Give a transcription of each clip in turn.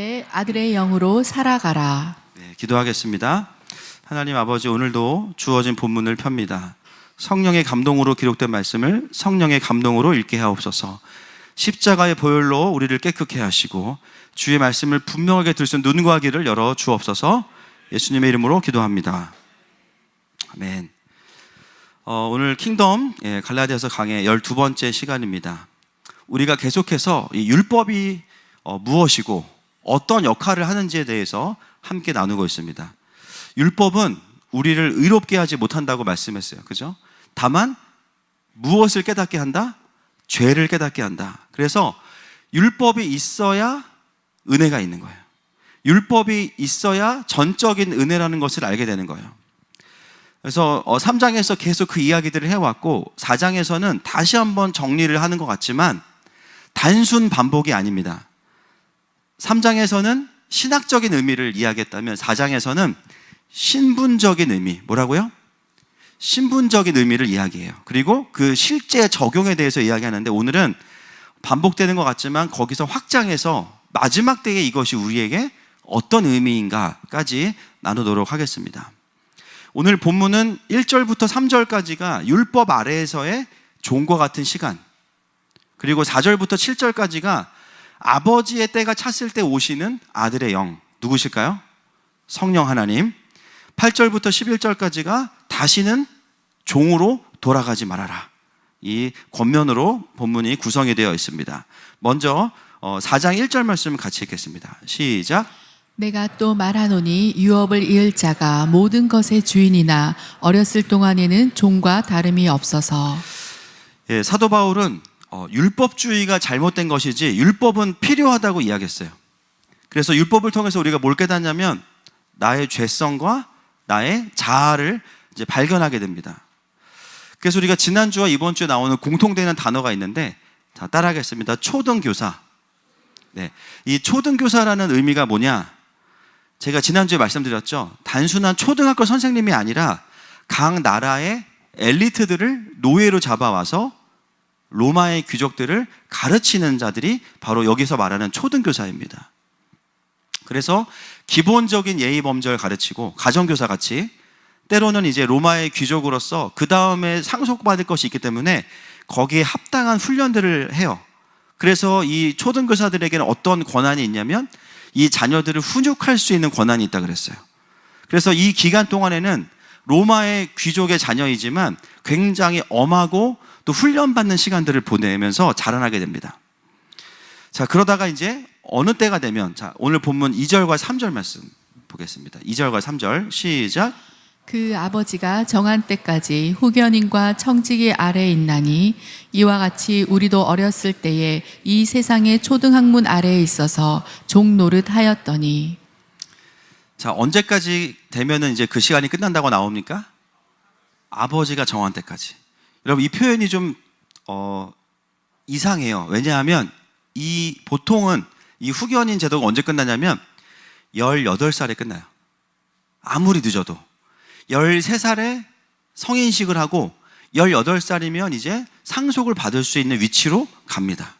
이제 아들의 영으로 살아가라. 네, 기도하겠습니다. 하나님 아버지, 오늘도 주어진 본문을 펴니다. 성령의 감동으로 기록된 말씀을 성령의 감동으로 읽게 하옵소서. 십자가의 보혈로 우리를 깨끗게 하시고 주의 말씀을 분명하게 들 수 있는 눈과 귀를 열어 주옵소서. 예수님의 이름으로 기도합니다. 아멘. 오늘 킹덤 갈라디아서 강의 12번째 시간입니다. 우리가 계속해서 이 율법이 무엇이고 어떤 역할을 하는지에 대해서 함께 나누고 있습니다. 율법은 우리를 의롭게 하지 못한다고 말씀했어요. 그죠? 다만 무엇을 깨닫게 한다? 죄를 깨닫게 한다. 그래서 율법이 있어야 은혜가 있는 거예요. 율법이 있어야 전적인 은혜라는 것을 알게 되는 거예요. 그래서 3장에서 계속 그 이야기들을 해왔고 4장에서는 다시 한번 정리를 하는 것 같지만 단순 반복이 아닙니다. 3장에서는 신학적인 의미를 이야기했다면 4장에서는 신분적인 의미, 뭐라고요? 신분적인 의미를 이야기해요. 그리고 그 실제 적용에 대해서 이야기하는데 오늘은 반복되는 것 같지만 거기서 확장해서 마지막 때에 이것이 우리에게 어떤 의미인가까지 나누도록 하겠습니다. 오늘 본문은 1절부터 3절까지가 율법 아래에서의 종과 같은 시간, 그리고 4절부터 7절까지가 아버지의 때가 찼을 때 오시는 아들의 영, 누구실까요? 성령 하나님. 8절부터 11절까지가 다시는 종으로 돌아가지 말아라. 이 권면으로 본문이 구성이 되어 있습니다. 먼저 4장 1절 말씀을 같이 읽겠습니다. 시작. 내가 또 말하노니 유업을 이을 자가 모든 것의 주인이나 어렸을 동안에는 종과 다름이 없어서. 예, 사도 바울은 율법주의가 잘못된 것이지 율법은 필요하다고 이야기했어요. 그래서 율법을 통해서 우리가 뭘 깨닫냐면 나의 죄성과 나의 자아를 이제 발견하게 됩니다. 그래서 우리가 지난주와 이번 주에 나오는 공통되는 단어가 있는데, 자, 따라하겠습니다. 초등교사. 네, 이 초등교사라는 의미가 뭐냐? 제가 지난주에 말씀드렸죠. 단순한 초등학교 선생님이 아니라 각 나라의 엘리트들을 노예로 잡아와서 로마의 귀족들을 가르치는 자들이 바로 여기서 말하는 초등교사입니다. 그래서 기본적인 예의 범절을 가르치고 가정교사 같이, 때로는 이제 로마의 귀족으로서 그 다음에 상속받을 것이 있기 때문에 거기에 합당한 훈련들을 해요. 그래서 이 초등교사들에게는 어떤 권한이 있냐면 이 자녀들을 훈육할 수 있는 권한이 있다 그랬어요. 그래서 이 기간 동안에는 로마의 귀족의 자녀이지만 굉장히 엄하고 또 훈련받는 시간들을 보내면서 자라나게 됩니다. 자, 그러다가 이제 어느 때가 되면, 자, 오늘 본문 2절과 3절 말씀 보겠습니다. 2절과 3절 시작. 그 아버지가 정한 때까지 후견인과 청지기 아래에 있나니 이와 같이 우리도 어렸을 때에 이 세상의 초등학문 아래에 있어서 종 노릇 하였더니. 자, 언제까지 되면은 이제 그 시간이 끝난다고 나옵니까? 아버지가 정한 때까지. 여러분, 이 표현이 좀 이상해요. 왜냐하면 보통은 이 후견인 제도가 언제 끝나냐면 18살에 끝나요. 아무리 늦어도 13살에 성인식을 하고 18살이면 이제 상속을 받을 수 있는 위치로 갑니다.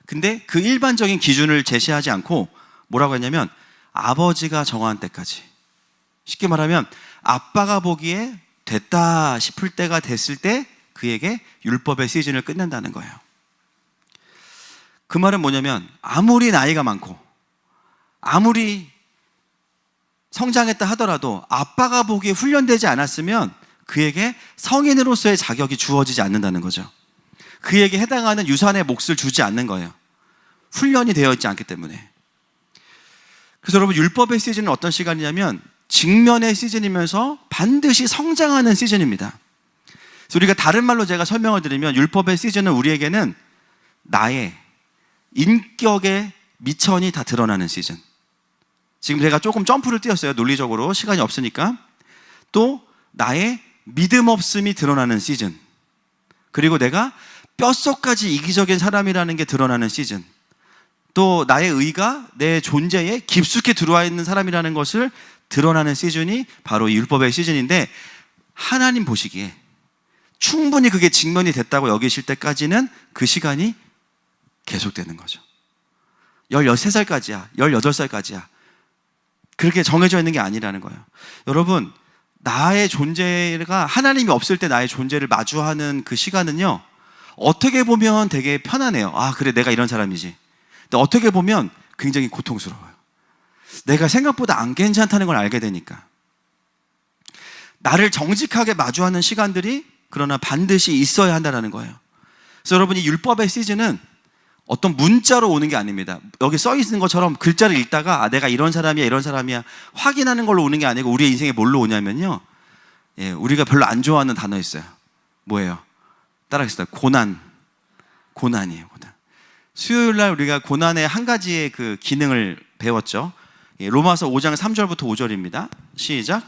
근데 그 일반적인 기준을 제시하지 않고 뭐라고 했냐면 아버지가 정한 때까지. 쉽게 말하면 아빠가 보기에 됐다 싶을 때가 됐을 때 그에게 율법의 시즌을 끝낸다는 거예요. 그 말은 뭐냐면 아무리 나이가 많고 아무리 성장했다 하더라도 아빠가 보기에 훈련되지 않았으면 그에게 성인으로서의 자격이 주어지지 않는다는 거죠. 그에게 해당하는 유산의 몫을 주지 않는 거예요. 훈련이 되어 있지 않기 때문에. 그래서 여러분, 율법의 시즌은 어떤 시간이냐면 직면의 시즌이면서 반드시 성장하는 시즌입니다. 그래서 우리가 다른 말로 제가 설명을 드리면 율법의 시즌은 우리에게는 나의 인격의 미천이 다 드러나는 시즌. 지금 제가 조금 점프를 뛰었어요. 논리적으로 시간이 없으니까. 또 나의 믿음 없음이 드러나는 시즌. 그리고 내가 뼛속까지 이기적인 사람이라는 게 드러나는 시즌. 또 나의 의가 내 존재에 깊숙이 들어와 있는 사람이라는 것을 드러나는 시즌이 바로 이 율법의 시즌인데, 하나님 보시기에 충분히 그게 직면이 됐다고 여기실 때까지는 그 시간이 계속되는 거죠. 13살까지야, 18살까지야. 그렇게 정해져 있는 게 아니라는 거예요. 여러분, 나의 존재가 하나님이 없을 때 나의 존재를 마주하는 그 시간은요, 어떻게 보면 되게 편안해요. 아, 그래, 내가 이런 사람이지. 근데 어떻게 보면 굉장히 고통스러워요. 내가 생각보다 안 괜찮다는 걸 알게 되니까. 나를 정직하게 마주하는 시간들이 그러나 반드시 있어야 한다는 거예요. 그래서 여러분, 이 율법의 시즌은 어떤 문자로 오는 게 아닙니다. 여기 써 있는 것처럼 글자를 읽다가 아, 내가 이런 사람이야, 이런 사람이야 확인하는 걸로 오는 게 아니고 우리의 인생에 뭘로 오냐면요, 우리가 별로 안 좋아하는 단어 있어요. 뭐예요? 따라하겠습니다. 고난이에요. 고난. 수요일 날 우리가 고난의 한 가지의 그 기능을 배웠죠. 로마서 5장 3절부터 5절입니다. 시작.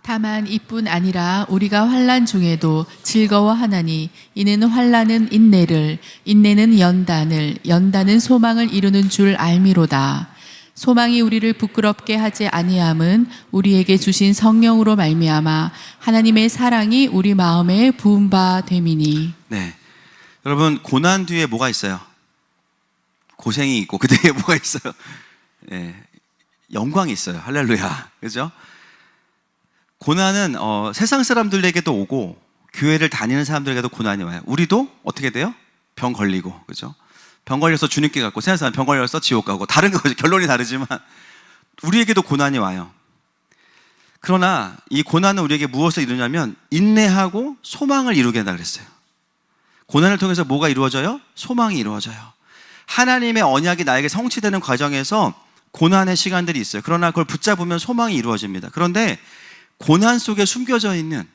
다만 이뿐 아니라 우리가 환난 중에도 즐거워하나니 이는 환난은 인내를, 인내는 연단을, 연단은 소망을 이루는 줄 알미로다. 소망이 우리를 부끄럽게 하지 아니함은 우리에게 주신 성령으로 말미암아 하나님의 사랑이 우리 마음에 부은 바 됨이니. 네, 여러분, 고난 뒤에 뭐가 있어요? 고생이 있고 그 뒤에 뭐가 있어요? 영광이 있어요. 할렐루야. 그죠? 고난은 세상 사람들에게도 오고 교회를 다니는 사람들에게도 고난이 와요. 우리도 어떻게 돼요? 병 걸리고, 그죠? 병 걸려서 주님께 갔고, 세상 사람 병 걸려서 지옥 가고, 다른 거죠. 결론이 다르지만 우리에게도 고난이 와요. 그러나 이 고난은 우리에게 무엇을 이루냐면 인내하고 소망을 이루게 한다 그랬어요. 고난을 통해서 뭐가 이루어져요? 소망이 이루어져요. 하나님의 언약이 나에게 성취되는 과정에서 고난의 시간들이 있어요. 그러나 그걸 붙잡으면 소망이 이루어집니다. 그런데 고난 속에 숨겨져 있는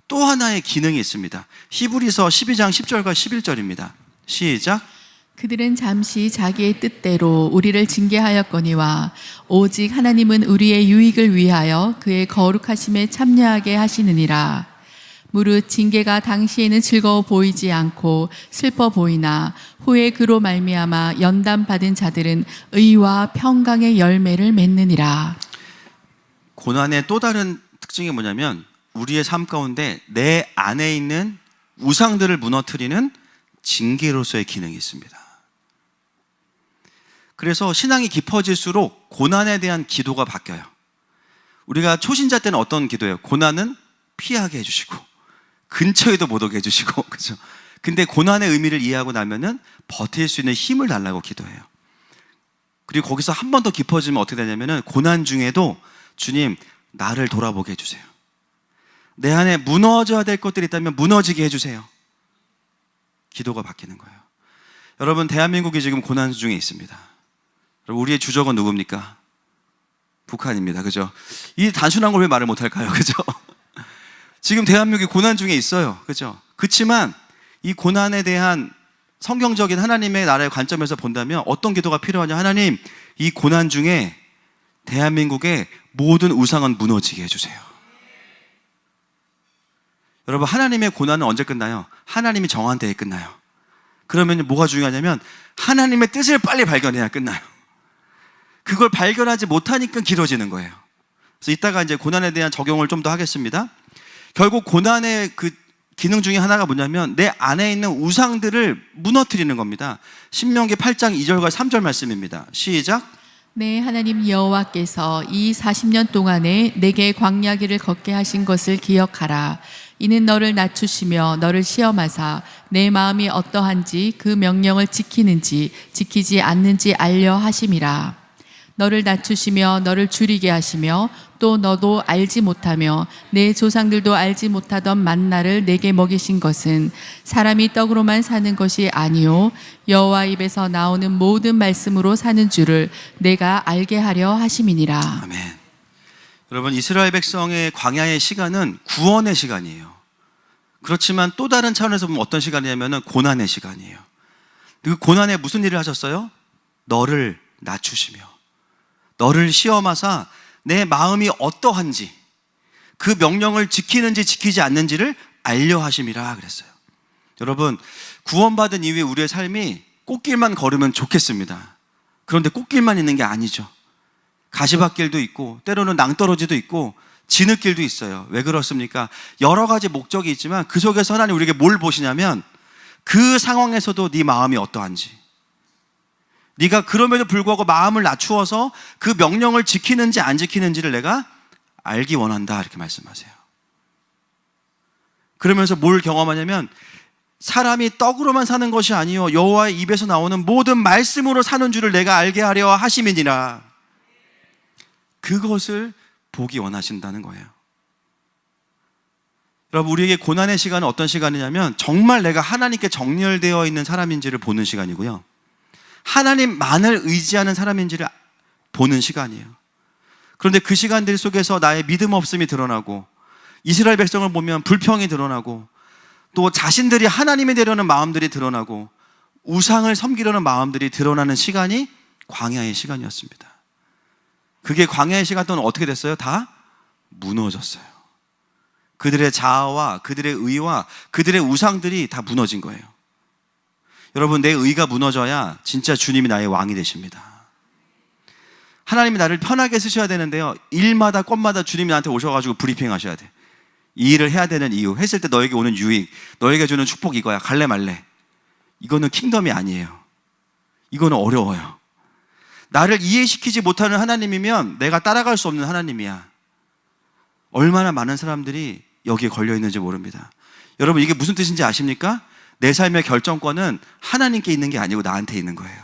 또 하나의 기능이 있습니다. 히브리서 12장 10절과 11절입니다. 시작. 그들은 잠시 자기의 뜻대로 우리를 징계하였거니와 오직 하나님은 우리의 유익을 위하여 그의 거룩하심에 참여하게 하시느니라. 무릇 징계가 당시에는 즐거워 보이지 않고 슬퍼 보이나 후에 그로 말미암아 연단받은 자들은 의와 평강의 열매를 맺느니라. 고난의 또 다른 특징이 뭐냐면 우리의 삶 가운데 내 안에 있는 우상들을 무너뜨리는 징계로서의 기능이 있습니다. 그래서 신앙이 깊어질수록 고난에 대한 기도가 바뀌어요. 우리가 초신자 때는 어떤 기도예요? 고난은 피하게 해주시고 근처에도 못 오게 해주시고, 그죠? 근데 고난의 의미를 이해하고 나면은 버틸 수 있는 힘을 달라고 기도해요. 그리고 거기서 한 번 더 깊어지면 어떻게 되냐면은 고난 중에도 주님, 나를 돌아보게 해주세요. 내 안에 무너져야 될 것들이 있다면 무너지게 해주세요. 기도가 바뀌는 거예요. 여러분, 대한민국이 지금 고난 중에 있습니다. 우리의 주적은 누굽니까? 북한입니다. 그죠? 이 단순한 걸 왜 말을 못할까요? 그죠? 지금 대한민국이 고난 중에 있어요. 그죠? 그렇지만 이 고난에 대한 성경적인 하나님의 나라의 관점에서 본다면 어떤 기도가 필요하냐? 하나님, 이 고난 중에 대한민국의 모든 우상은 무너지게 해주세요. 여러분, 하나님의 고난은 언제 끝나요? 하나님이 정한 때에 끝나요. 그러면 뭐가 중요하냐면 하나님의 뜻을 빨리 발견해야 끝나요. 그걸 발견하지 못하니까 길어지는 거예요. 그래서 이따가 이제 고난에 대한 적용을 좀 더 하겠습니다. 결국 고난의 그 기능 중에 하나가 뭐냐면 내 안에 있는 우상들을 무너뜨리는 겁니다. 신명기 8장 2절과 3절 말씀입니다. 시작. 네, 하나님 여호와께서 이 40년 동안에 내게 광야길을 걷게 하신 것을 기억하라. 이는 너를 낮추시며 너를 시험하사 내 마음이 어떠한지 그 명령을 지키는지 지키지 않는지 알려 하심이라. 너를 낮추시며 너를 줄이게 하시며 또 너도 알지 못하며 내 조상들도 알지 못하던 만나를 내게 먹이신 것은 사람이 떡으로만 사는 것이 아니요 여호와 입에서 나오는 모든 말씀으로 사는 줄을 내가 알게 하려 하심이니라. 아멘. 여러분, 이스라엘 백성의 광야의 시간은 구원의 시간이에요. 그렇지만 또 다른 차원에서 보면 어떤 시간이냐면 고난의 시간이에요. 그 고난에 무슨 일을 하셨어요? 너를 낮추시며 너를 시험하사 내 마음이 어떠한지 그 명령을 지키는지 지키지 않는지를 알려 하심이라 그랬어요. 여러분, 구원받은 이후에 우리의 삶이 꽃길만 걸으면 좋겠습니다. 그런데 꽃길만 있는 게 아니죠. 가시밭길도 있고 때로는 낭떠러지도 있고 진흙길도 있어요. 왜 그렇습니까? 여러 가지 목적이 있지만 그 속에서 하나님 우리에게 뭘 보시냐면 그 상황에서도 네 마음이 어떠한지, 네가 그럼에도 불구하고 마음을 낮추어서 그 명령을 지키는지 안 지키는지를 내가 알기 원한다. 이렇게 말씀하세요. 그러면서 뭘 경험하냐면 사람이 떡으로만 사는 것이 아니요 여호와의 입에서 나오는 모든 말씀으로 사는 줄을 내가 알게 하려 하심이니라. 그것을 보기 원하신다는 거예요. 여러분, 우리에게 고난의 시간은 어떤 시간이냐면 정말 내가 하나님께 정렬되어 있는 사람인지를 보는 시간이고요, 하나님만을 의지하는 사람인지를 보는 시간이에요. 그런데 그 시간들 속에서 나의 믿음 없음이 드러나고, 이스라엘 백성을 보면 불평이 드러나고, 또 자신들이 하나님이 되려는 마음들이 드러나고, 우상을 섬기려는 마음들이 드러나는 시간이 광야의 시간이었습니다. 그게 광야의 시간 동안 어떻게 됐어요? 다 무너졌어요. 그들의 자아와 그들의 의와 그들의 우상들이 다 무너진 거예요. 여러분, 내 의가 무너져야 진짜 주님이 나의 왕이 되십니다. 하나님이 나를 편하게 쓰셔야 되는데요, 일마다 꽃마다 주님이 나한테 오셔가지고 브리핑 하셔야 돼. 이 일을 해야 되는 이유, 했을 때 너에게 오는 유익, 너에게 주는 축복 이거야. 갈래 말래. 이거는 킹덤이 아니에요. 이거는 어려워요. 나를 이해시키지 못하는 하나님이면 내가 따라갈 수 없는 하나님이야. 얼마나 많은 사람들이 여기에 걸려 있는지 모릅니다. 여러분, 이게 무슨 뜻인지 아십니까? 내 삶의 결정권은 하나님께 있는 게 아니고 나한테 있는 거예요.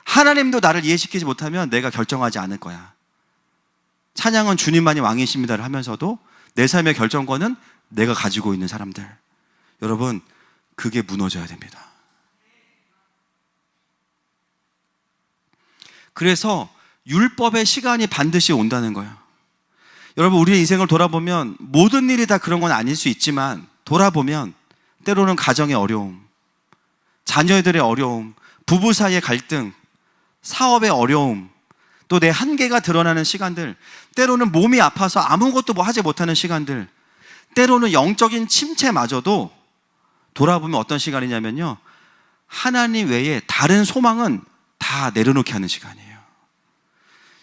하나님도 나를 이해시키지 못하면 내가 결정하지 않을 거야. 찬양은 주님만이 왕이십니다를 하면서도 내 삶의 결정권은 내가 가지고 있는 사람들. 여러분, 그게 무너져야 됩니다. 그래서 율법의 시간이 반드시 온다는 거예요. 여러분, 우리의 인생을 돌아보면 모든 일이 다 그런 건 아닐 수 있지만, 돌아보면 때로는 가정의 어려움, 자녀들의 어려움, 부부 사이의 갈등, 사업의 어려움, 또 내 한계가 드러나는 시간들, 때로는 몸이 아파서 아무것도 하지 못하는 시간들, 때로는 영적인 침체마저도 돌아보면 어떤 시간이냐면요, 하나님 외에 다른 소망은 다 내려놓게 하는 시간이에요.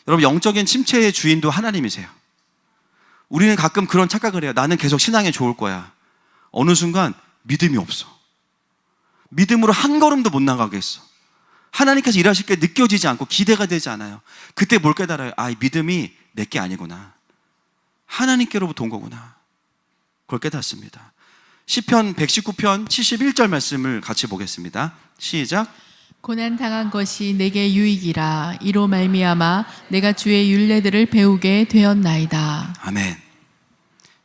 여러분, 영적인 침체의 주인도 하나님이세요. 우리는 가끔 그런 착각을 해요. 나는 계속 신앙에 좋을 거야. 어느 순간 믿음이 없어. 믿음으로 한 걸음도 못 나가겠어. 하나님께서 일하실 게 느껴지지 않고 기대가 되지 않아요. 그때 뭘 깨달아요? 아, 이 믿음이 내게 아니구나. 하나님께로부터 온 거구나. 그걸 깨닫습니다. 시편 119편 71절 말씀을 같이 보겠습니다. 시작. 고난 당한 것이 내게 유익이라. 이로 말미암아 내가 주의 율례들을 배우게 되었나이다. 아멘.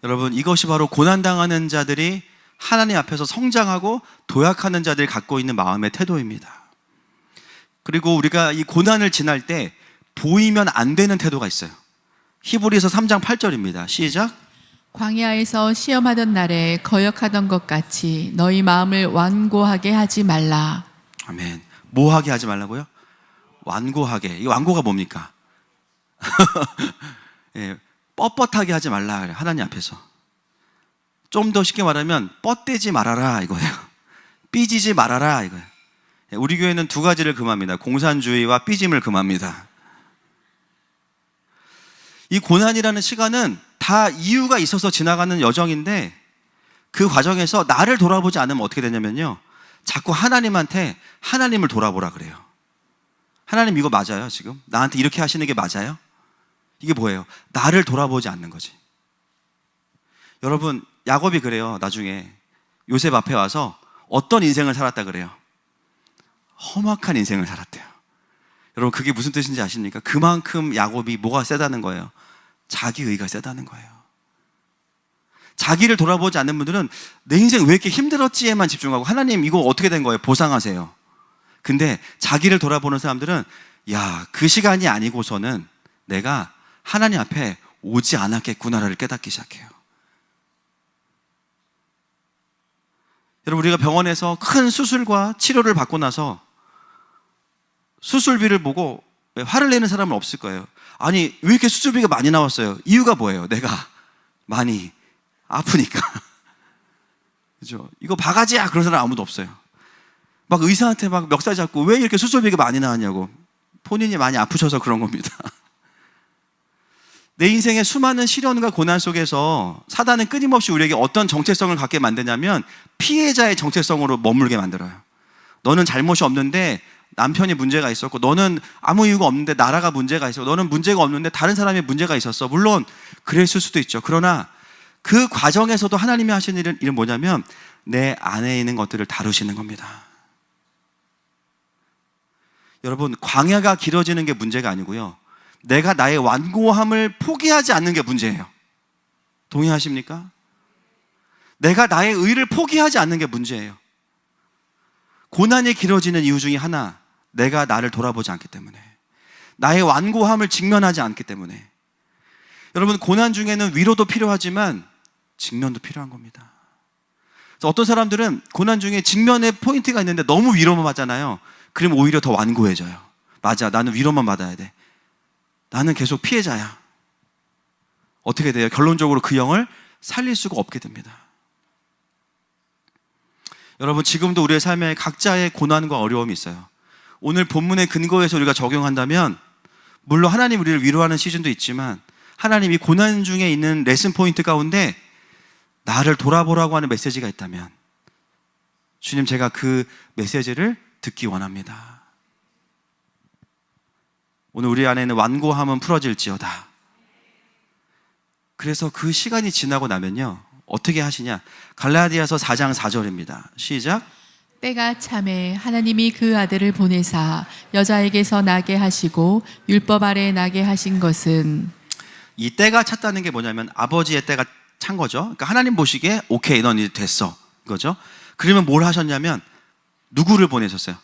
여러분, 이것이 바로 고난당하는 자들이 하나님 앞에서 성장하고 도약하는 자들이 갖고 있는 마음의 태도입니다. 그리고 우리가 이 고난을 지날 때 보이면 안 되는 태도가 있어요. 히브리서 3장 8절입니다. 시작. 광야에서 시험하던 날에 거역하던 것 같이 너희 마음을 완고하게 하지 말라. 아멘. 뭐 하게 하지 말라고요? 완고하게. 이 완고가 뭡니까? 예, 뻣뻣하게 하지 말라 그래요. 하나님 앞에서. 좀 더 쉽게 말하면 뻗대지 말아라 이거예요. 삐지지 말아라 이거예요. 예, 우리 교회는 두 가지를 금합니다. 공산주의와 삐짐을 금합니다. 이 고난이라는 시간은 다 이유가 있어서 지나가는 여정인데, 그 과정에서 나를 돌아보지 않으면 어떻게 되냐면요, 자꾸 하나님한테 하나님을 돌아보라 그래요. 하나님, 이거 맞아요? 지금 나한테 이렇게 하시는 게 맞아요? 이게 뭐예요? 나를 돌아보지 않는 거지. 여러분, 야곱이 그래요. 나중에 요셉 앞에 와서 어떤 인생을 살았다 그래요? 험악한 인생을 살았대요. 여러분, 그게 무슨 뜻인지 아십니까? 그만큼 야곱이 뭐가 세다는 거예요? 자기의가 세다는 거예요. 자기를 돌아보지 않는 분들은 내 인생 왜 이렇게 힘들었지에만 집중하고, 하나님 이거 어떻게 된 거예요? 보상하세요. 근데 자기를 돌아보는 사람들은, 야, 그 시간이 아니고서는 내가 하나님 앞에 오지 않았겠구나를 깨닫기 시작해요. 여러분, 우리가 병원에서 큰 수술과 치료를 받고 나서 수술비를 보고 화를 내는 사람은 없을 거예요. 아니, 왜 이렇게 수술비가 많이 나왔어요? 이유가 뭐예요? 내가 많이 아프니까. 그죠? 이거 바가지야! 그런 사람 아무도 없어요. 막 의사한테 막 멱살 잡고 왜 이렇게 수술비가 많이 나왔냐고. 본인이 많이 아프셔서 그런 겁니다. 내 인생의 수많은 시련과 고난 속에서 사단은 끊임없이 우리에게 어떤 정체성을 갖게 만드냐면 피해자의 정체성으로 머물게 만들어요. 너는 잘못이 없는데 남편이 문제가 있었고, 너는 아무 이유가 없는데 나라가 문제가 있었고, 너는 문제가 없는데 다른 사람이 문제가 있었어. 물론 그랬을 수도 있죠. 그러나 그 과정에서도 하나님이 하시는 일은 뭐냐면 내 안에 있는 것들을 다루시는 겁니다. 여러분, 광야가 길어지는 게 문제가 아니고요, 내가 나의 완고함을 포기하지 않는 게 문제예요. 동의하십니까? 내가 나의 의를 포기하지 않는 게 문제예요. 고난이 길어지는 이유 중에 하나, 내가 나를 돌아보지 않기 때문에, 나의 완고함을 직면하지 않기 때문에. 여러분, 고난 중에는 위로도 필요하지만 직면도 필요한 겁니다. 그래서 어떤 사람들은 고난 중에 직면의 포인트가 있는데 너무 위로만 받잖아요. 그러면 오히려 더 완고해져요. 맞아, 나는 위로만 받아야 돼. 나는 계속 피해자야. 어떻게 돼요? 결론적으로 그 영을 살릴 수가 없게 됩니다. 여러분, 지금도 우리의 삶에 각자의 고난과 어려움이 있어요. 오늘 본문의 근거에서 우리가 적용한다면, 물론 하나님 우리를 위로하는 시즌도 있지만 하나님이 고난 중에 있는 레슨 포인트 가운데 나를 돌아보라고 하는 메시지가 있다면, 주님, 제가 그 메시지를 듣기 원합니다. 오늘 우리 안에 있는 완고함은 풀어질지어다. 그래서 그 시간이 지나고 나면요, 어떻게 하시냐? 갈라디아서 4장 4절입니다. 시작. 때가 참에 하나님이 그 아들을 보내사 여자에게서 나게 하시고 율법 아래 나게 하신 것은, 이 때가 찼다는 게 뭐냐면 아버지의 때가 찬 거죠. 그러니까 하나님 보시기에 오케이, 넌 이제 됐어, 이거죠. 그러면 뭘 하셨냐면 누구를 보내셨어요?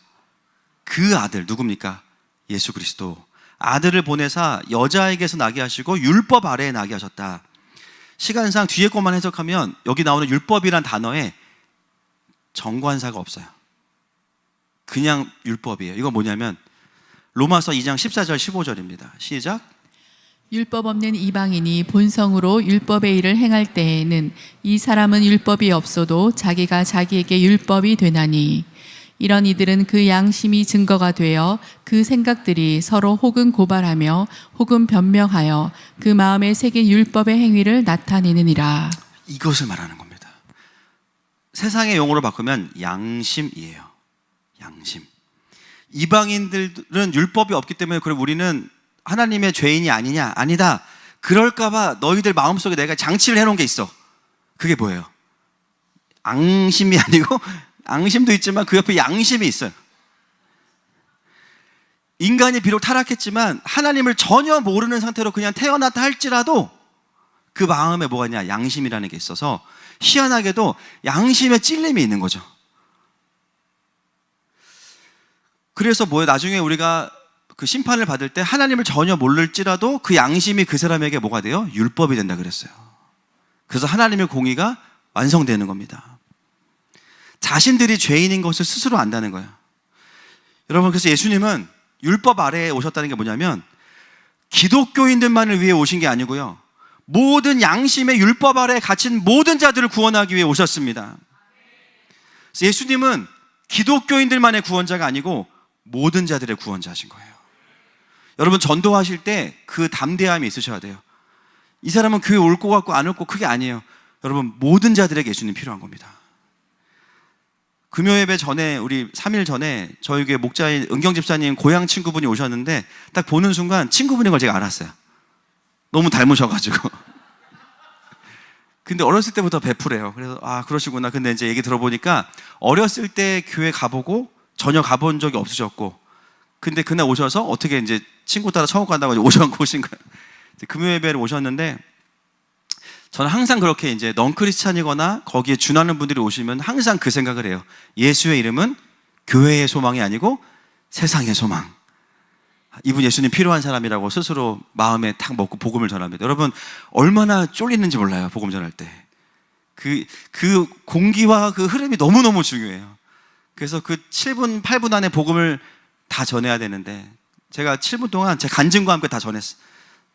그 아들, 누굽니까? 예수 그리스도. 아들을 보내사 여자에게서 나게 하시고 율법 아래에 나게 하셨다. 시간상 뒤에 것만 해석하면 여기 나오는 율법이란 단어에 정관사가 없어요. 그냥 율법이에요. 이거 뭐냐면 로마서 2장 14절 15절입니다. 시작. 율법 없는 이방인이 본성으로 율법의 일을 행할 때에는 이 사람은 율법이 없어도 자기가 자기에게 율법이 되나니, 이런 이들은 그 양심이 증거가 되어 그 생각들이 서로 혹은 고발하며 혹은 변명하여 그 마음에 새긴 율법의 행위를 나타내느니라. 이것을 말하는 겁니다. 세상의 용어로 바꾸면 양심이에요. 양심. 이방인들은 율법이 없기 때문에 그럼 우리는 하나님의 죄인이 아니냐? 아니다. 그럴까봐 너희들 마음속에 내가 장치를 해놓은 게 있어. 그게 뭐예요? 앙심이 아니고, 앙심도 있지만 그 옆에 양심이 있어요. 인간이 비록 타락했지만 하나님을 전혀 모르는 상태로 그냥 태어났다 할지라도 그 마음에 뭐가 있냐? 양심이라는 게 있어서 희한하게도 양심에 찔림이 있는 거죠. 그래서 뭐예요? 나중에 우리가 그 심판을 받을 때 하나님을 전혀 모를지라도 그 양심이 그 사람에게 뭐가 돼요? 율법이 된다 그랬어요. 그래서 하나님의 공의가 완성되는 겁니다. 자신들이 죄인인 것을 스스로 안다는 거예요. 여러분, 그래서 예수님은 율법 아래에 오셨다는 게 뭐냐면 기독교인들만을 위해 오신 게 아니고요, 모든 양심의 율법 아래에 갇힌 모든 자들을 구원하기 위해 오셨습니다. 그래서 예수님은 기독교인들만의 구원자가 아니고 모든 자들의 구원자신 거예요. 여러분, 전도하실 때 그 담대함이 있으셔야 돼요. 이 사람은 교회 올 것 같고 안 올 것, 그게 아니에요. 여러분, 모든 자들에게 예수님 필요한 겁니다. 금요예배 전에, 우리 3일 전에 저희 교회 목자인 은경 집사님 고향 친구분이 오셨는데 딱 보는 순간 친구분인 걸 제가 알았어요. 너무 닮으셔가지고. 근데 어렸을 때부터 베푸래요. 그래서 아, 그러시구나. 근데 이제 얘기 들어보니까 어렸을 때 교회 가보고 전혀 가본 적이 없으셨고, 근데 그날 오셔서 어떻게 이제 친구 따라 천국 간다고 오신 거예요. 금요예배를 오셨는데, 저는 항상 그렇게 이제 넌크리스찬이거나 거기에 준하는 분들이 오시면 항상 그 생각을 해요. 예수의 이름은 교회의 소망이 아니고 세상의 소망. 이분 예수님 필요한 사람이라고 스스로 마음에 탁 먹고 복음을 전합니다. 여러분, 얼마나 쫄리는지 몰라요, 복음 전할 때. 그 공기와 그 흐름이 너무너무 중요해요. 그래서 그 7분, 8분 안에 복음을 다 전해야 되는데, 제가 7분 동안 제 간증과 함께 다 전했어요.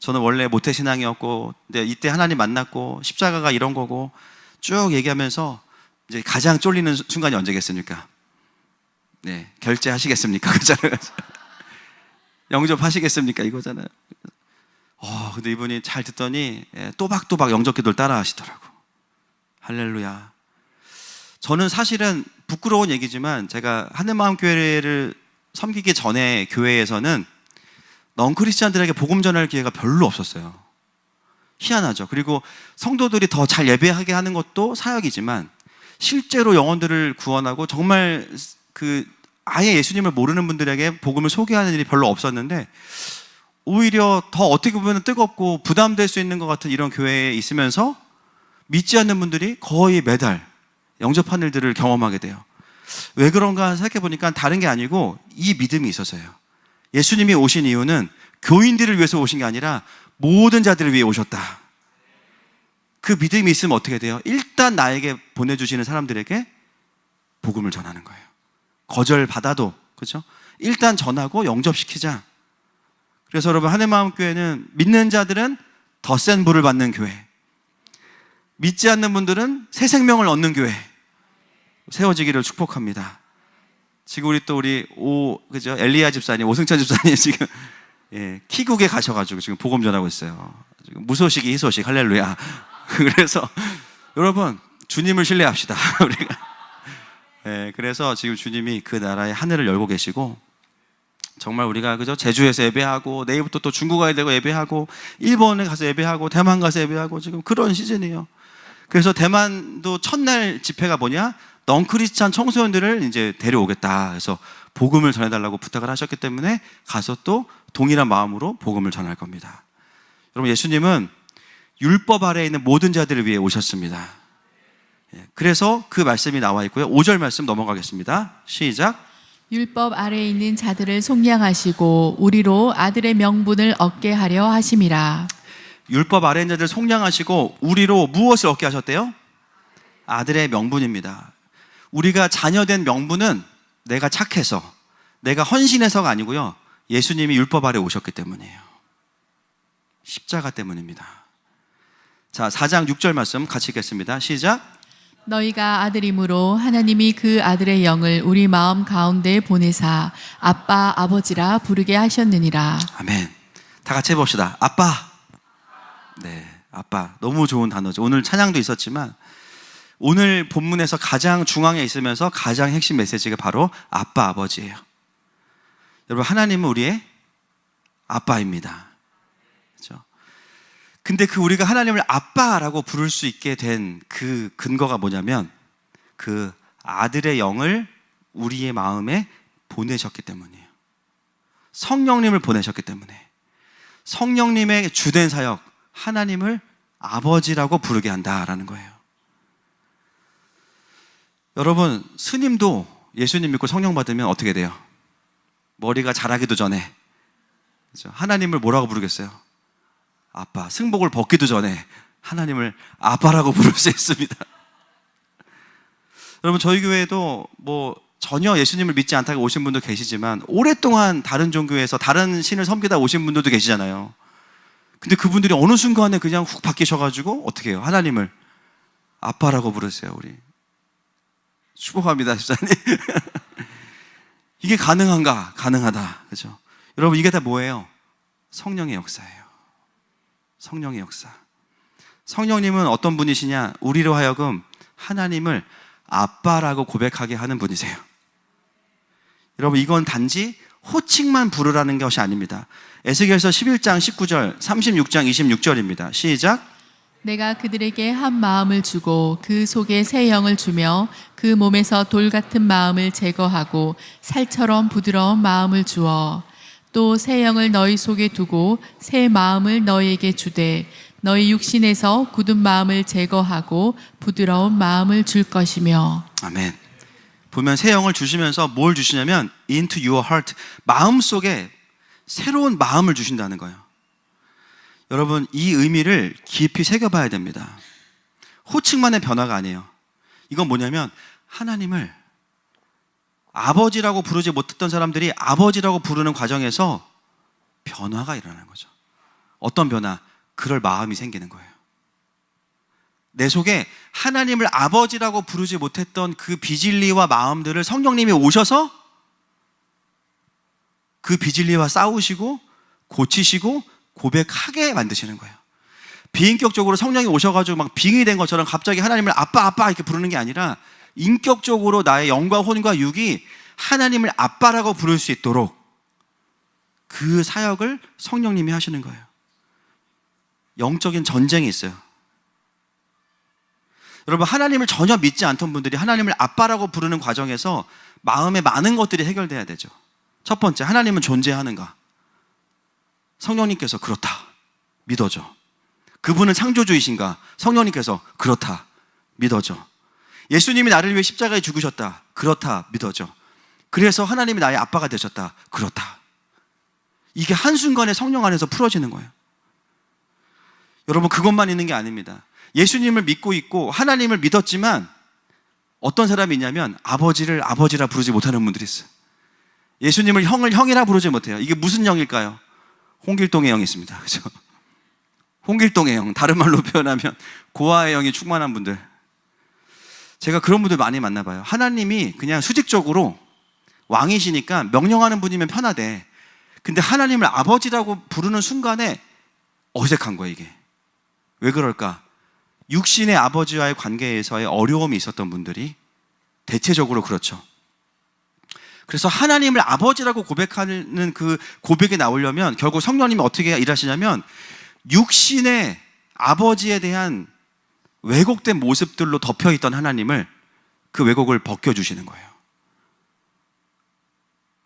저는 원래 모태신앙이었고, 근데 이때 하나님 만났고, 십자가가 이런 거고, 쭉 얘기하면서 이제 가장 쫄리는 순간이 언제겠습니까? 네, 결제하시겠습니까? 그잖아요. 영접하시겠습니까? 이거잖아요. 근데 이분이 잘 듣더니 또박또박 영접 기도를 따라 하시더라고. 할렐루야. 저는 사실은 부끄러운 얘기지만 제가 하늘마음교회를 섬기기 전에 교회에서는 넌크리스찬들에게 복음 전할 기회가 별로 없었어요. 희한하죠. 그리고 성도들이 더 잘 예배하게 하는 것도 사역이지만 실제로 영혼들을 구원하고 정말 아예 예수님을 모르는 분들에게 복음을 소개하는 일이 별로 없었는데, 오히려 더 어떻게 보면 뜨겁고 부담될 수 있는 것 같은 이런 교회에 있으면서 믿지 않는 분들이 거의 매달 영접하는 일들을 경험하게 돼요. 왜 그런가 생각해 보니까 다른 게 아니고 이 믿음이 있어서예요. 예수님이 오신 이유는 교인들을 위해서 오신 게 아니라 모든 자들을 위해 오셨다. 그 믿음이 있으면 어떻게 돼요? 일단 나에게 보내주시는 사람들에게 복음을 전하는 거예요. 거절받아도, 그렇죠? 일단 전하고 영접시키자. 그래서 여러분, 하늘마음교회는 믿는 자들은 더 센 부를 받는 교회, 믿지 않는 분들은 새 생명을 얻는 교회 세워지기를 축복합니다. 지금 그죠? 엘리야 집사님, 오승찬 집사님 지금 키국에 가셔가지고 지금 복음 전하고 있어요. 지금 무소식이 희소식, 할렐루야. 그래서 여러분, 주님을 신뢰합시다. 우리가. 그래서 지금 주님이 그 나라의 하늘을 열고 계시고, 정말 우리가, 그죠? 제주에서 예배하고, 내일부터 또 중국 가야 되고 예배하고, 일본에 가서 예배하고, 대만 가서 예배하고, 지금 그런 시즌이에요. 그래서 대만도 첫날 집회가 뭐냐? 넌크리스찬 청소년들을 이제 데려오겠다. 그래서 복음을 전해달라고 부탁을 하셨기 때문에 가서 또 동일한 마음으로 복음을 전할 겁니다. 여러분, 예수님은 율법 아래에 있는 모든 자들을 위해 오셨습니다. 그래서 그 말씀이 나와 있고요. 5절 말씀 넘어가겠습니다. 시작. 율법 아래에 있는 자들을 속량하시고 우리로 아들의 명분을 얻게 하려 하심이라. 율법 아래에 있는 자들을 속량하시고 우리로 무엇을 얻게 하셨대요? 아들의 명분입니다. 우리가 자녀된 명분은 내가 착해서, 내가 헌신해서가 아니고요, 예수님이 율법 아래에 오셨기 때문이에요. 십자가 때문입니다. 자, 4장 6절 말씀 같이 읽겠습니다. 시작. 너희가 아들이므로 하나님이 그 아들의 영을 우리 마음 가운데 보내사 아빠 아버지라 부르게 하셨느니라. 아멘. 다 같이 해봅시다. 아빠. 네, 아빠. 너무 좋은 단어죠. 오늘 찬양도 있었지만 오늘 본문에서 가장 중앙에 있으면서 가장 핵심 메시지가 바로 아빠 아버지예요. 여러분, 하나님은 우리의 아빠입니다. 그렇죠? 근데 우리가 하나님을 아빠라고 부를 수 있게 된 그 근거가 뭐냐면, 그 아들의 영을 우리의 마음에 보내셨기 때문이에요. 성령님을 보내셨기 때문에. 성령님의 주된 사역, 하나님을 아버지라고 부르게 한다라는 거예요. 여러분, 스님도 예수님 믿고 성령 받으면 어떻게 돼요? 머리가 자라기도 전에, 그렇죠? 하나님을 뭐라고 부르겠어요? 아빠. 승복을 벗기도 전에 하나님을 아빠라고 부를 수 있습니다. 여러분, 저희 교회에도 전혀 예수님을 믿지 않다가 오신 분도 계시지만 오랫동안 다른 종교에서 다른 신을 섬기다 오신 분들도 계시잖아요. 근데 그분들이 어느 순간에 그냥 훅 바뀌셔가지고 어떻게 해요? 하나님을 아빠라고 부르세요. 우리 축복합니다, 집사님. 이게 가능한가? 가능하다. 그죠? 여러분, 이게 다 뭐예요? 성령의 역사예요. 성령의 역사. 성령님은 어떤 분이시냐? 우리로 하여금 하나님을 아빠라고 고백하게 하는 분이세요. 여러분, 이건 단지 호칭만 부르라는 것이 아닙니다. 에스겔서 11장 19절, 36장 26절입니다. 시작. 내가 그들에게 한 마음을 주고 그 속에 새 영을 주며 그 몸에서 돌 같은 마음을 제거하고 살처럼 부드러운 마음을 주어 또 새 영을 너희 속에 두고 새 마음을 너희에게 주되 너희 육신에서 굳은 마음을 제거하고 부드러운 마음을 줄 것이며. 아멘. 보면 새 영을 주시면서 뭘 주시냐면 into your heart, 마음 속에 새로운 마음을 주신다는 거예요. 여러분, 이 의미를 깊이 새겨봐야 됩니다. 호칭만의 변화가 아니에요. 이건 뭐냐면 하나님을 아버지라고 부르지 못했던 사람들이 아버지라고 부르는 과정에서 변화가 일어나는 거죠. 어떤 변화? 그럴 마음이 생기는 거예요. 내 속에 하나님을 아버지라고 부르지 못했던 그 비진리와 마음들을 성령님이 오셔서 그 비진리와 싸우시고 고치시고 고백하게 만드시는 거예요. 비인격적으로 성령이 오셔가지고 막 빙의 된 것처럼 갑자기 하나님을 아빠 아빠 이렇게 부르는 게 아니라 인격적으로 나의 영과 혼과 육이 하나님을 아빠라고 부를 수 있도록 그 사역을 성령님이 하시는 거예요. 영적인 전쟁이 있어요. 여러분, 하나님을 전혀 믿지 않던 분들이 하나님을 아빠라고 부르는 과정에서 마음에 많은 것들이 해결돼야 되죠. 첫 번째, 하나님은 존재하는가? 성령님께서 그렇다, 믿어줘. 그분은 창조주이신가? 성령님께서 그렇다, 믿어줘. 예수님이 나를 위해 십자가에 죽으셨다, 그렇다, 믿어줘. 그래서 하나님이 나의 아빠가 되셨다, 그렇다. 이게 한순간에 성령 안에서 풀어지는 거예요. 여러분, 그것만 있는 게 아닙니다. 예수님을 믿고 있고 하나님을 믿었지만 어떤 사람이 있냐면 아버지를 아버지라 부르지 못하는 분들이 있어요. 예수님을 형을 형이라 부르지 못해요. 이게 무슨 형일까요? 홍길동의 형이 있습니다. 그죠? 홍길동의 형, 다른 말로 표현하면 고아의 형이 충만한 분들. 제가 그런 분들 많이 만나봐요. 하나님이 그냥 수직적으로 왕이시니까 명령하는 분이면 편하대. 근데 하나님을 아버지라고 부르는 순간에 어색한 거예요, 이게. 왜 그럴까? 육신의 아버지와의 관계에서의 어려움이 있었던 분들이 대체적으로 그렇죠. 그래서 하나님을 아버지라고 고백하는 그 고백에 나오려면 결국 성령님이 어떻게 일하시냐면 육신의 아버지에 대한 왜곡된 모습들로 덮여있던 하나님을 그 왜곡을 벗겨주시는 거예요.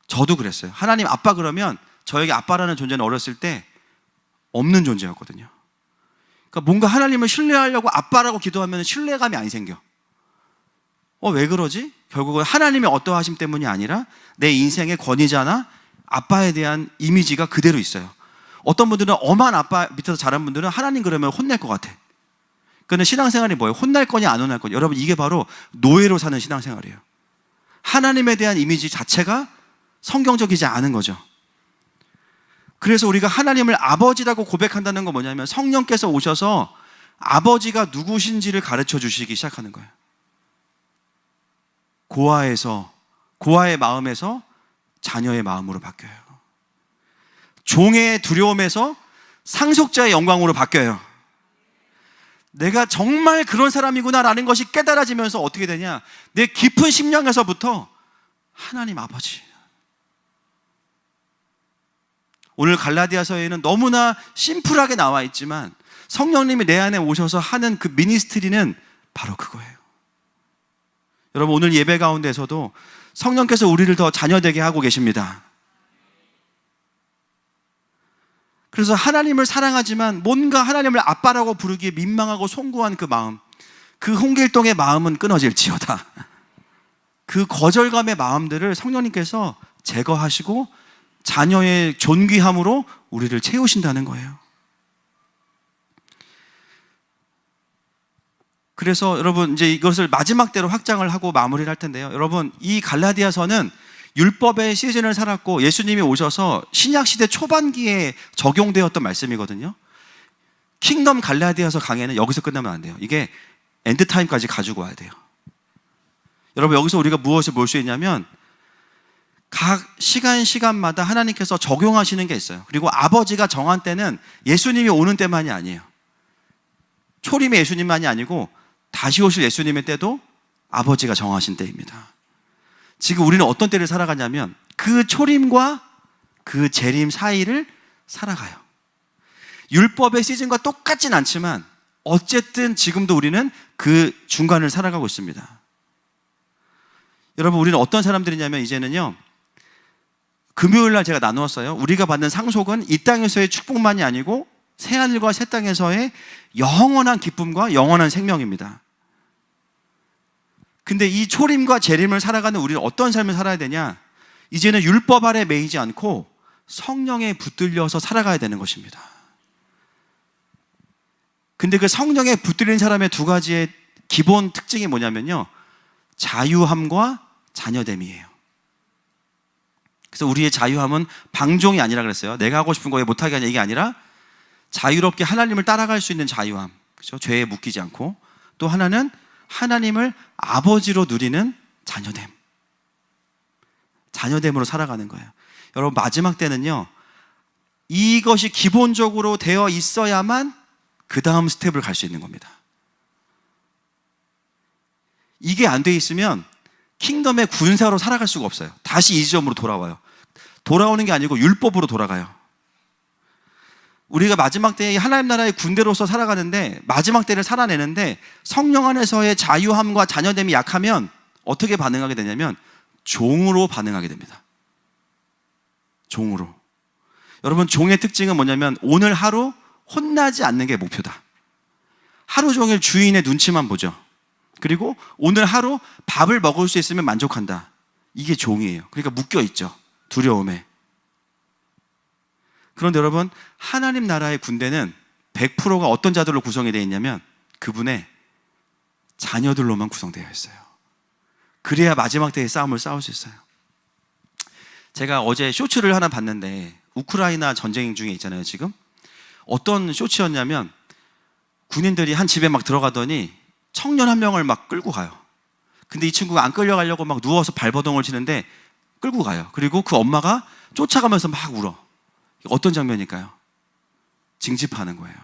저도 그랬어요. 하나님 아빠 그러면 저에게 아빠라는 존재는 어렸을 때 없는 존재였거든요. 그러니까 뭔가 하나님을 신뢰하려고 아빠라고 기도하면 신뢰감이 안 생겨. 왜 그러지? 결국은 하나님의 어떠하심 때문이 아니라 내 인생의 권위자나 아빠에 대한 이미지가 그대로 있어요. 어떤 분들은 엄한 아빠 밑에서 자란 분들은 하나님 그러면 혼낼 것 같아. 그러니까 신앙생활이 뭐예요? 혼날 거냐 안 혼날 거냐. 여러분, 이게 바로 노예로 사는 신앙생활이에요. 하나님에 대한 이미지 자체가 성경적이지 않은 거죠. 그래서 우리가 하나님을 아버지라고 고백한다는 건 뭐냐면 성령께서 오셔서 아버지가 누구신지를 가르쳐 주시기 시작하는 거예요. 고아의 마음에서 자녀의 마음으로 바뀌어요. 종의 두려움에서 상속자의 영광으로 바뀌어요. 내가 정말 그런 사람이구나라는 것이 깨달아지면서 어떻게 되냐? 내 깊은 심령에서부터 하나님 아버지. 오늘 갈라디아서에는 너무나 심플하게 나와 있지만 성령님이 내 안에 오셔서 하는 그 미니스트리는 바로 그거예요. 여러분, 오늘 예배 가운데서도 성령께서 우리를 더 자녀되게 하고 계십니다. 그래서 하나님을 사랑하지만 뭔가 하나님을 아빠라고 부르기에 민망하고 송구한 그 마음, 그 홍길동의 마음은 끊어질지어다. 그 거절감의 마음들을 성령님께서 제거하시고 자녀의 존귀함으로 우리를 채우신다는 거예요. 그래서 여러분, 이제 이것을 마지막 때로 확장을 하고 마무리를 할 텐데요. 여러분, 이 갈라디아서는 율법의 시즌을 살았고 예수님이 오셔서 신약시대 초반기에 적용되었던 말씀이거든요. 킹덤 갈라디아서 강해는 여기서 끝나면 안 돼요. 이게 엔드타임까지 가지고 와야 돼요. 여러분, 여기서 우리가 무엇을 볼 수 있냐면 각 시간마다 하나님께서 적용하시는 게 있어요. 그리고 아버지가 정한 때는 예수님이 오는 때만이 아니에요. 초림의 예수님만이 아니고 다시 오실 예수님의 때도 아버지가 정하신 때입니다. 지금 우리는 어떤 때를 살아가냐면 그 초림과 그 재림 사이를 살아가요. 율법의 시즌과 똑같진 않지만 어쨌든 지금도 우리는 그 중간을 살아가고 있습니다. 여러분, 우리는 어떤 사람들이냐면 이제는요, 금요일 날 제가 나누었어요. 우리가 받는 상속은 이 땅에서의 축복만이 아니고 새하늘과 새 땅에서의 영원한 기쁨과 영원한 생명입니다. 근데 이 초림과 재림을 살아가는 우리는 어떤 삶을 살아야 되냐? 이제는 율법 아래 매이지 않고 성령에 붙들려서 살아가야 되는 것입니다. 근데 그 성령에 붙들린 사람의 두 가지의 기본 특징이 뭐냐면요, 자유함과 자녀됨이에요. 그래서 우리의 자유함은 방종이 아니라 그랬어요. 내가 하고 싶은 거에 못하게 하는 얘기가 아니라 자유롭게 하나님을 따라갈 수 있는 자유함, 그렇죠? 죄에 묶이지 않고. 또 하나는 하나님을 아버지로 누리는 자녀됨. 자녀됨으로 살아가는 거예요. 여러분, 마지막 때는요, 이것이 기본적으로 되어 있어야만 그 다음 스텝을 갈 수 있는 겁니다. 이게 안 돼 있으면 킹덤의 군사로 살아갈 수가 없어요. 다시 이 지점으로 돌아와요. 돌아오는 게 아니고 율법으로 돌아가요. 우리가 마지막 때에 하나님 나라의 군대로서 살아가는데, 마지막 때를 살아내는데 성령 안에서의 자유함과 자녀됨이 약하면 어떻게 반응하게 되냐면 종으로 반응하게 됩니다. 종으로. 여러분, 종의 특징은 뭐냐면 오늘 하루 혼나지 않는 게 목표다. 하루 종일 주인의 눈치만 보죠. 그리고 오늘 하루 밥을 먹을 수 있으면 만족한다. 이게 종이에요. 그러니까 묶여있죠. 두려움에. 그런데 여러분, 하나님 나라의 군대는 100%가 어떤 자들로 구성이 되어 있냐면 그분의 자녀들로만 구성되어 있어요. 그래야 마지막 때의 싸움을 싸울 수 있어요. 제가 어제 쇼츠를 하나 봤는데, 우크라이나 전쟁 중에 있잖아요, 지금. 어떤 쇼츠였냐면 군인들이 한 집에 막 들어가더니 청년 한 명을 막 끌고 가요. 근데 이 친구가 안 끌려가려고 막 누워서 발버둥을 치는데 끌고 가요. 그리고 그 엄마가 쫓아가면서 막 울어. 어떤 장면일까요? 징집하는 거예요.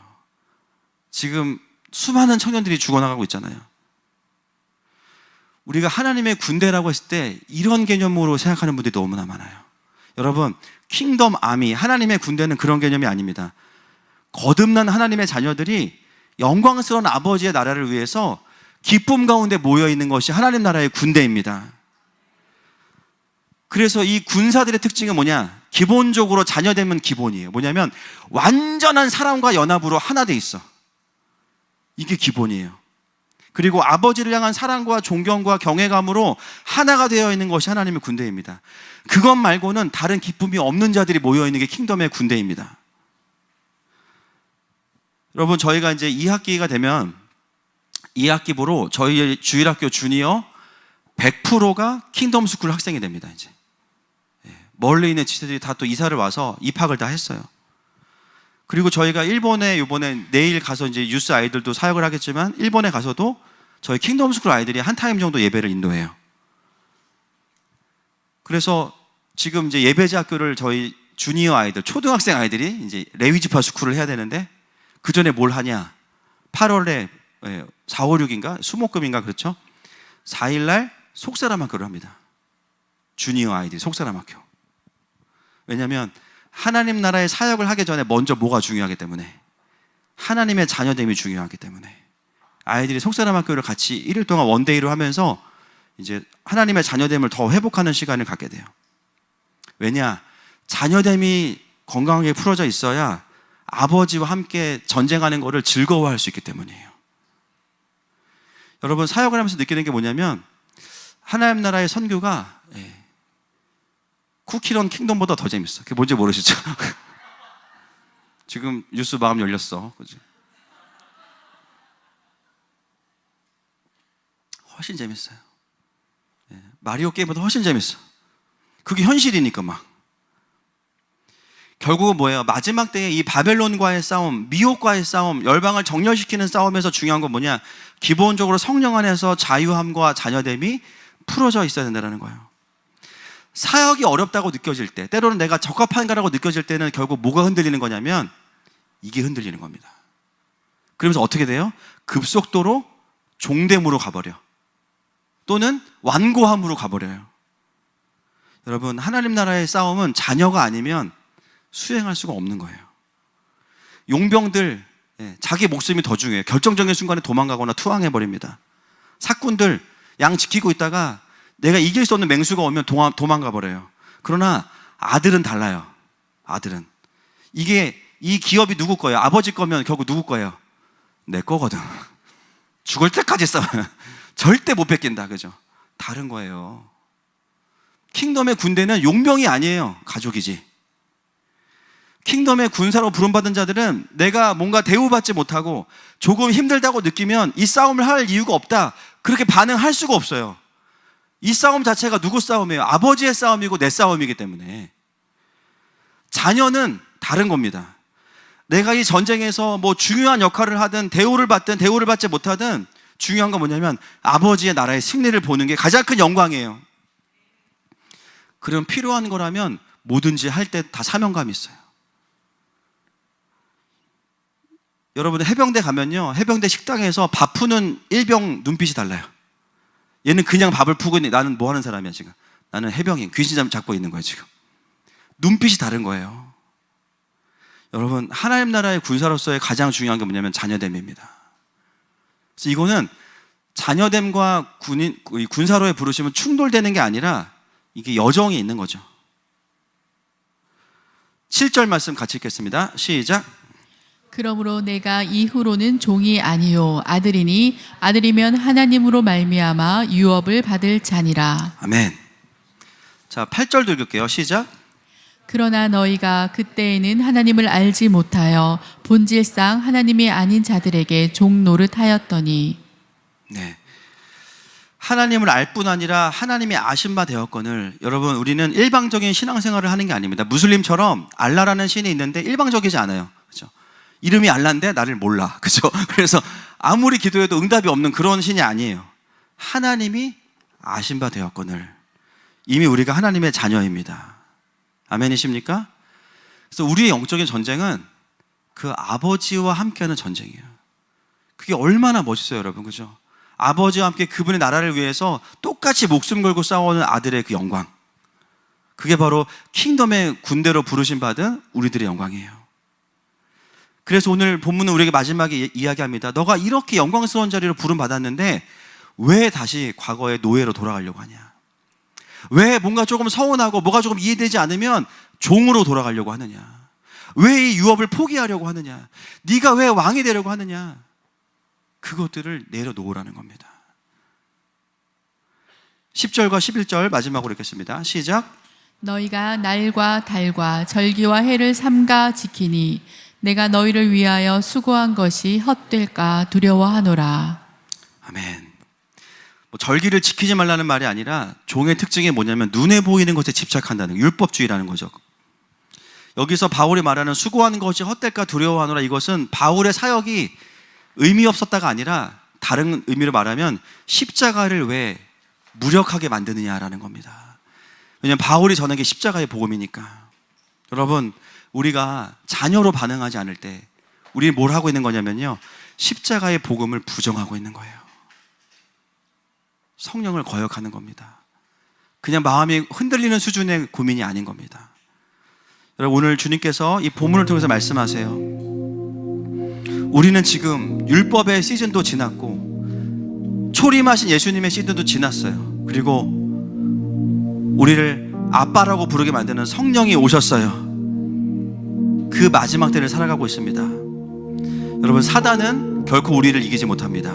지금 수많은 청년들이 죽어나가고 있잖아요. 우리가 하나님의 군대라고 했을 때 이런 개념으로 생각하는 분들이 너무나 많아요. 여러분, 킹덤 아미, 하나님의 군대는 그런 개념이 아닙니다. 거듭난 하나님의 자녀들이 영광스러운 아버지의 나라를 위해서 기쁨 가운데 모여있는 것이 하나님 나라의 군대입니다. 그래서 이 군사들의 특징은 뭐냐? 기본적으로 자녀됨은 기본이에요. 뭐냐면 완전한 사랑과 연합으로 하나 돼 있어. 이게 기본이에요. 그리고 아버지를 향한 사랑과 존경과 경외감으로 하나가 되어 있는 것이 하나님의 군대입니다. 그것 말고는 다른 기쁨이 없는 자들이 모여있는 게 킹덤의 군대입니다. 여러분, 저희가 이제 2학기가 되면 2학기부로 저희 주일학교 주니어 100%가 킹덤 스쿨 학생이 됩니다. 이제 멀리 있는 지체들이 다 또 이사를 와서 입학을 다 했어요. 그리고 저희가 일본에 이번에 내일 가서 이제 유스 아이들도 사역을 하겠지만 일본에 가서도 저희 킹덤 스쿨 아이들이 한 타임 정도 예배를 인도해요. 그래서 지금 이제 예배자 학교를 저희 주니어 아이들, 초등학생 아이들이 이제 레위지파 스쿨을 해야 되는데 그 전에 뭘 하냐? 8월에 4, 5, 6인가? 수목금인가 그렇죠? 4일날 속사람 학교를 합니다. 주니어 아이들이 속사람 학교. 왜냐하면 하나님 나라의 사역을 하기 전에 먼저 뭐가 중요하기 때문에, 하나님의 자녀됨이 중요하기 때문에 아이들이 속사람 학교를 같이 1일 동안 원데이로 하면서 이제 하나님의 자녀됨을 더 회복하는 시간을 갖게 돼요. 왜냐? 자녀됨이 건강하게 풀어져 있어야 아버지와 함께 전쟁하는 것을 즐거워할 수 있기 때문이에요. 여러분, 사역을 하면서 느끼는 게 뭐냐면 하나님 나라의 선교가 쿠키런 킹덤보다 더 재밌어. 그게 뭔지 모르시죠? 지금 뉴스 마음 열렸어. 그치? 훨씬 재밌어요. 마리오 게임보다 훨씬 재밌어. 그게 현실이니까 막. 결국은 뭐예요? 마지막 때에 이 바벨론과의 싸움, 미혹과의 싸움, 열방을 정렬시키는 싸움에서 중요한 건 뭐냐? 기본적으로 성령 안에서 자유함과 자녀됨이 풀어져 있어야 된다는 거예요. 사역이 어렵다고 느껴질 때, 때로는 내가 적합한가라고 느껴질 때는 결국 뭐가 흔들리는 거냐면 이게 흔들리는 겁니다. 그러면서 어떻게 돼요? 급속도로 종됨으로 가버려. 또는 완고함으로 가버려요. 여러분, 하나님 나라의 싸움은 자녀가 아니면 수행할 수가 없는 거예요. 용병들, 자기 목숨이 더 중요해요. 결정적인 순간에 도망가거나 투항해버립니다. 사꾼들, 양 지키고 있다가 내가 이길 수 없는 맹수가 오면 도망가 버려요. 그러나 아들은 달라요. 아들은. 이 기업이 누구 거예요? 아버지 거면 결국 누구 거예요? 내 거거든. 죽을 때까지 싸워요. 절대 못 뺏긴다. 그죠? 다른 거예요. 킹덤의 군대는 용병이 아니에요. 가족이지. 킹덤의 군사로 부름받은 자들은 내가 뭔가 대우받지 못하고 조금 힘들다고 느끼면 이 싸움을 할 이유가 없다. 그렇게 반응할 수가 없어요. 이 싸움 자체가 누구 싸움이에요? 아버지의 싸움이고 내 싸움이기 때문에. 자녀는 다른 겁니다. 내가 이 전쟁에서 뭐 중요한 역할을 하든 대우를 받든 대우를 받지 못하든 중요한 건 뭐냐면 아버지의 나라의 승리를 보는 게 가장 큰 영광이에요. 그럼 필요한 거라면 뭐든지 할 때 다 사명감이 있어요. 여러분, 해병대 가면요, 해병대 식당에서 밥 푸는 일병 눈빛이 달라요. 얘는 그냥 밥을 푸고 있는, 나는 뭐 하는 사람이야 지금? 나는 해병인, 귀신 잡고 있는 거예요 지금. 눈빛이 다른 거예요. 여러분, 하나님 나라의 군사로서의 가장 중요한 게 뭐냐면 자녀됨입니다. 그래서 이거는 자녀됨과 군사로의 부르심은 충돌되는 게 아니라 이게 여정이 있는 거죠. 7절 말씀 같이 읽겠습니다. 시작. 그러므로 내가 이후로는 종이 아니요 아들이니 아들이면 하나님으로 말미암아 유업을 받을 자니라. 아멘. 자, 8절도 읽을게요. 시작. 그러나 너희가 그때에는 하나님을 알지 못하여 본질상 하나님이 아닌 자들에게 종 노릇하였더니. 네. 하나님을 알 뿐 아니라 하나님이 아신 바 되었거늘. 여러분, 우리는 일방적인 신앙생활을 하는 게 아닙니다. 무슬림처럼 알라라는 신이 있는데 일방적이지 않아요. 그렇죠? 이름이 알라인데 나를 몰라. 그렇죠? 그래서 아무리 기도해도 응답이 없는 그런 신이 아니에요. 하나님이 아신 바 되었거늘. 이미 우리가 하나님의 자녀입니다. 아멘이십니까? 그래서 우리의 영적인 전쟁은 그 아버지와 함께하는 전쟁이에요. 그게 얼마나 멋있어요, 여러분. 그죠? 아버지와 함께 그분의 나라를 위해서 똑같이 목숨 걸고 싸우는 아들의 그 영광. 그게 바로 킹덤의 군대로 부르심 받은 우리들의 영광이에요. 그래서 오늘 본문은 우리에게 마지막에 이야기합니다. 너가 이렇게 영광스러운 자리로 부름 받았는데 왜 다시 과거의 노예로 돌아가려고 하냐? 왜 뭔가 조금 서운하고 뭐가 조금 이해되지 않으면 종으로 돌아가려고 하느냐? 왜 이 유업을 포기하려고 하느냐? 네가 왜 왕이 되려고 하느냐? 그것들을 내려놓으라는 겁니다. 10절과 11절 마지막으로 읽겠습니다. 시작. 너희가 날과 달과 절기와 해를 삼가 지키니 내가 너희를 위하여 수고한 것이 헛될까 두려워하노라. 아멘. 절기를 지키지 말라는 말이 아니라 종의 특징이 뭐냐면 눈에 보이는 것에 집착한다는 율법주의라는 거죠. 여기서 바울이 말하는 수고하는 것이 헛될까 두려워하노라, 이것은 바울의 사역이 의미 없었다가 아니라 다른 의미로 말하면 십자가를 왜 무력하게 만드느냐라는 겁니다. 왜냐하면 바울이 전한 게 십자가의 복음이니까. 여러분, 우리가 자녀로 반응하지 않을 때 우리는 뭘 하고 있는 거냐면요, 십자가의 복음을 부정하고 있는 거예요. 성령을 거역하는 겁니다. 그냥 마음이 흔들리는 수준의 고민이 아닌 겁니다. 여러분, 오늘 주님께서 이 본문을 통해서 말씀하세요. 우리는 지금 율법의 시즌도 지났고 초림하신 예수님의 시즌도 지났어요. 그리고 우리를 아빠라고 부르게 만드는 성령이 오셨어요. 그 마지막 때를 살아가고 있습니다. 여러분, 사단은 결코 우리를 이기지 못합니다.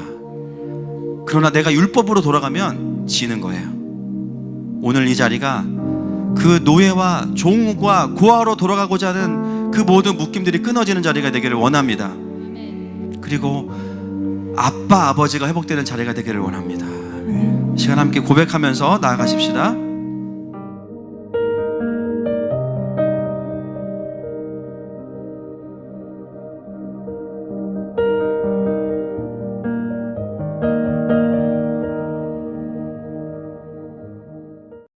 그러나 내가 율법으로 돌아가면 지는 거예요. 오늘 이 자리가 그 노예와 종과 고아로 돌아가고자 하는 그 모든 묶임들이 끊어지는 자리가 되기를 원합니다. 그리고 아빠, 아버지가 회복되는 자리가 되기를 원합니다. 시간 함께 고백하면서 나아가십시다.